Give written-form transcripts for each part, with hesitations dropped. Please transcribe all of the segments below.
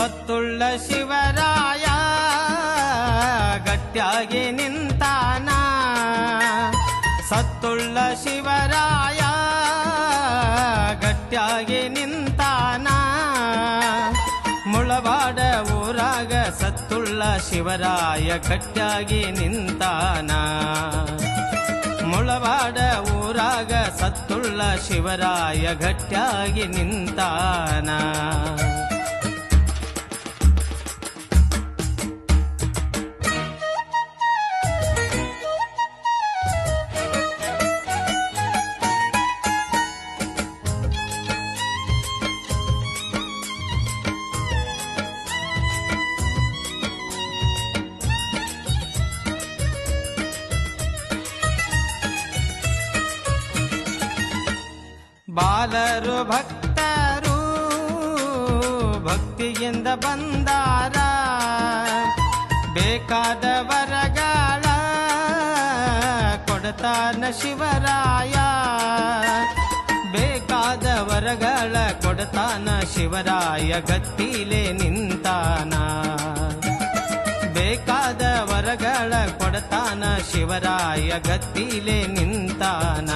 ಸತ್ತುಳ್ಳ ಶಿವರಾಯ ಗಟ್ಟಿಯಾಗಿ ನಿಂತಾನ. ಸತ್ತುಳ್ಳ ಶಿವರಾಯ ಗಟ್ಟಿಯಾಗಿ ನಿಂತಾನ. ಮುಳವಾಡ ಊರಾಗ ಸತ್ತುಳ್ಳ ಶಿವರಾಯ ಗಟ್ಟಿಯಾಗಿ ನಿಂತಾನ. ಮುಳವಾಡ ಊರಾಗ ಸತ್ತುಳ್ಳ ಶಿವರಾಯ ಗಟ್ಟಿಯಾಗಿ ನಿಂತಾನ. ಬಾಲರು ಭಕ್ತರು ಭಕ್ತಿಯಿಂದ ಬಂದಾರ. ಬೇಕಾದ ವರಗಳ ಕೊಡ್ತಾನ ಶಿವರಾಯ. ಬೇಕಾದ ವರಗಳ ಕೊಡ್ತಾನ ಶಿವರಾಯ ಗತ್ತಿಲೆ ನಿಂತಾನ. ಬೇಕಾದ ವರಗಳ ಕೊಡ್ತಾನ ಶಿವರಾಯ ಗತ್ತಿಲೆ ನಿಂತಾನ.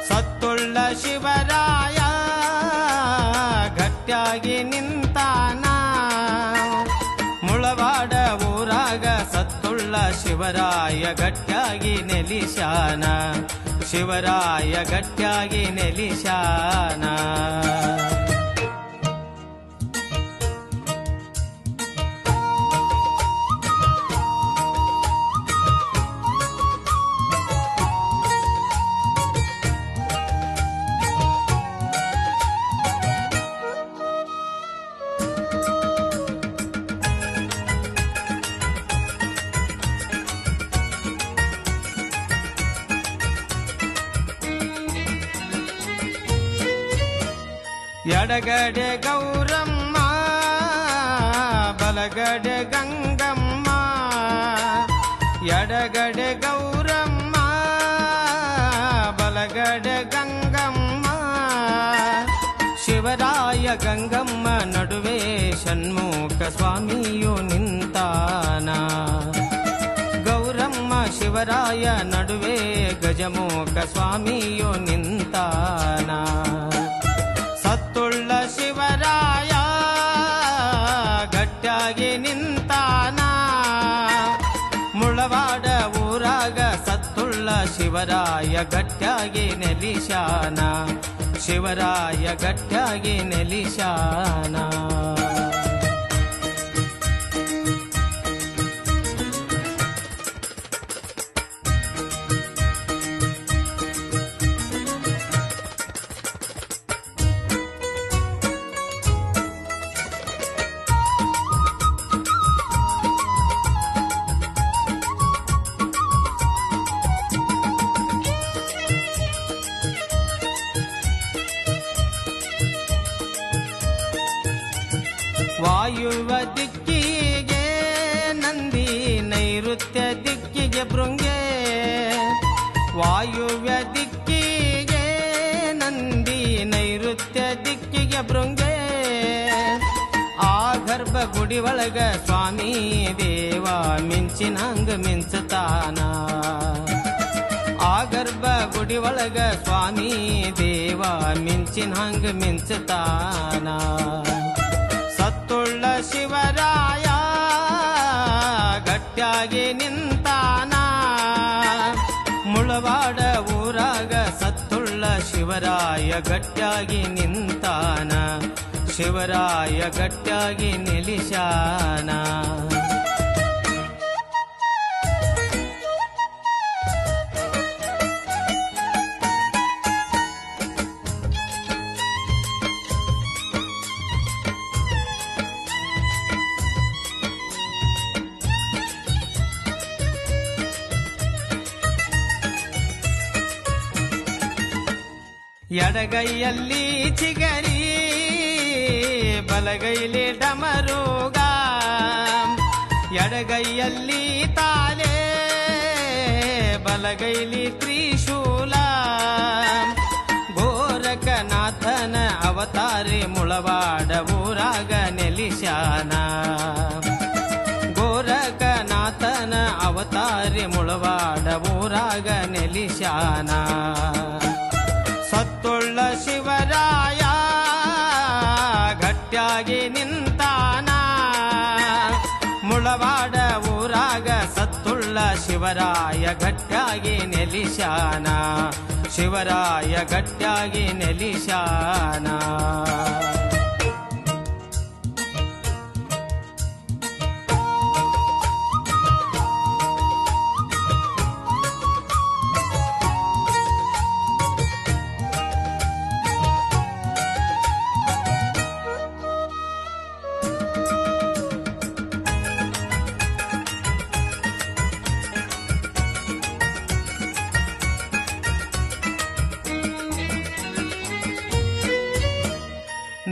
ಸತ್ತುಳ್ಳ ಶಿವರಾಯ ಗಟ್ಟಿಯಾಗಿ ನಿಂತಾನ. ಮುಳವಾಡ ಊರಾಗ ಸತ್ತುಳ್ಳ ಶಿವರಾಯ ಗಟ್ಟಿಯಾಗಿ ನೆಲಿಶಾನ. ಶಿವರಾಯ ಗಟ್ಟಿಯಾಗಿ ನೆಲಿಶಾನ. ಎಡಗಡೆ ಗೌರಮ್ಮ ಬಲಗಡೆ ಗಂಗಮ್ಮ. ಎಡಗಡೆ ಗೌರಮ್ಮ ಬಲಗಡೆ ಗಂಗಮ್ಮ. ಶಿವರಾಯ ಗಂಗಮ್ಮ ನಡುವೆ ಷಣ್ಮುಖ ಸ್ವಾಮಿಯು ನಿಂತಾನ. ಗೌರಮ್ಮ ಶಿವರಾಯ ನಡುವೆ ಗಜಮುಖ ಸ್ವಾಮಿಯು ನಿಂತಾನ. ಸತ್ತುಳ್ಳ ಶಿವರಾಯ ಗಟ್ಟಿಯಾಗಿ ನಿಂತಾನ. ಮುಳವಾಡ ಊರಾಗ ಸತ್ತುಳ್ಳ ಶಿವರಾಯ ಗಟ್ಟಿಯಾಗಿ ನೆಲಿಶಾನ. ಶಿವರಾಯ ಗಟ್ಟಿಯಾಗಿ ನೆಲಿಶಾನ. ವಾಯುವ ದಿಕ್ಕಿಗೆ ನಂದಿ ನೈಋತ್ಯ ದಿಕ್ಕಿಗೆ ಭೃಂಗೆ. ವಾಯುವ್ಯ ದಿಕ್ಕಿಗೆ ನಂದಿ ನೈಋತ್ಯ ದಿಕ್ಕಿಗೆ ಭೃಂಗೆ. ಆ ಗರ್ಭಗುಡಿ ಒಳಗ ಸ್ವಾಮಿ ದೇವ ಮಿಂಚಿನಂಗ ಮಿಂಚತಾನ. ಆ ಗರ್ಭಗುಡಿ ಒಳಗ ಸ್ವಾಮಿ ದೇವ ಮಿಂಚಿನಂಗ ಮಿಂಚತಾನ. ಸತ್ತುಳ್ಳ ಶಿವರಾಯ ಗಟ್ಟಿಯಾಗಿ ನಿಂತಾನ. ಮುಳವಾಡ ಊರಾಗ ಸತ್ತುಳ್ಳ ಶಿವರಾಯ ಗಟ್ಟಿಯಾಗಿ ನಿಂತಾನ. ಶಿವರಾಯ ಗಟ್ಟಿಯಾಗಿ ನೆಲಿಶಾನ. ಎಡಗೈಯಲ್ಲಿ ಚಿಗರಿ ಬಲಗೈಲಿ ಡಮರುಗ. ಎಡಗೈಯಲ್ಲಿ ತಾಲೆ ಬಲಗೈಲಿ ತ್ರಿಶೂಲ. ಗೋರಖನಾಥನ ಅವತಾರಿ ಮುಳವಾಡ ಊರಾಗ ನೆಲಿಶಾನ ಸತ್ತುಳ್ಳ ಶಿವರಾಯ ಗಟ್ಟಿಯಾಗಿ ನಿಂತಾನ ಮುಳವಾಡ ಊರಾಗ ಸತ್ತುಳ್ಳ ಶಿವರಾಯ ಗಟ್ಟಿಯಾಗಿ ನೆಲಿಶಾನ ಶಿವರಾಯ ಗಟ್ಟಿಯಾಗಿ ನೆಲಿಶಾನ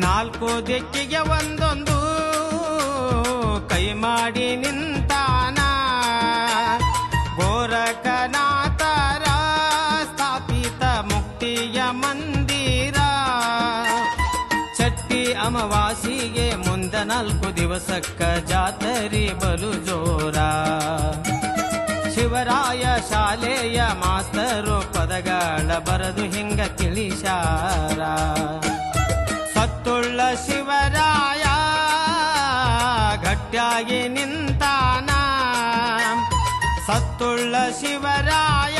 ನಾಲ್ಕು ದಿಕ್ಕಿಗೆ ಒಂದೊಂದು ಕೈ ಮಾಡಿ ನಿಂತಾನ ಗೋರಖನಾಥರ ಸ್ಥಾಪಿತ ಮುಕ್ತಿಯ ಮಂದಿರ ಚಟ್ಟಿ ಅಮಾವಾಸಿಗೆ ಮುಂದ 4 ದಿವಸಕ್ಕ ಜಾತರಿ ಬಲು ಜೋರ ಶಿವರಾಯ ಶಾಲೆಯ ಮಾಸ್ತರು ಪದಗಳ ಬರದು ಹಿಂಗ ತಿಳಿಸಾರ ಸತ್ತುಳ್ಳ ಶಿವರಾಯ ಗಟ್ಟಿಯಾಗಿ ನಿಂತಾನ ಸತ್ತುಳ್ಳ ಶಿವರಾಯ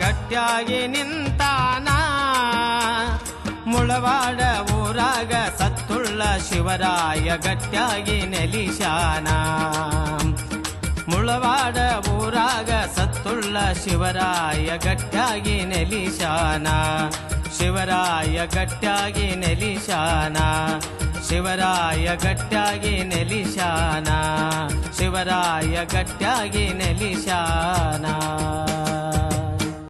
ಗಟ್ಟಿಯಾಗಿ ನಿಂತಾನ ಮುಳವಾಡ ಊರಾಗ ಸತ್ತುಳ್ಳ ಶಿವರಾಯ ಗಟ್ಟಿಯಾಗಿ ನೆಲಿಶಾನ ಮುಳವಾಡ ಊರಾಗ ಸತ್ತುಳ್ಳ ಶಿವರಾಯ ಗಟ್ಟಿಯಾಗಿ ನೆಲಿಶಾನ ಶಿವರಾಯ ಗಟ್ಟಿಯಾಗಿ ನೆಲಿಶಾನ ಶಿವರಾಯ ಗಟ್ಟಿಯಾಗಿ ನೆಲಿಶಾನ ಶಿವರಾಯ ಗಟ್ಟಿಯಾಗಿ ನೆಲಿಶಾನ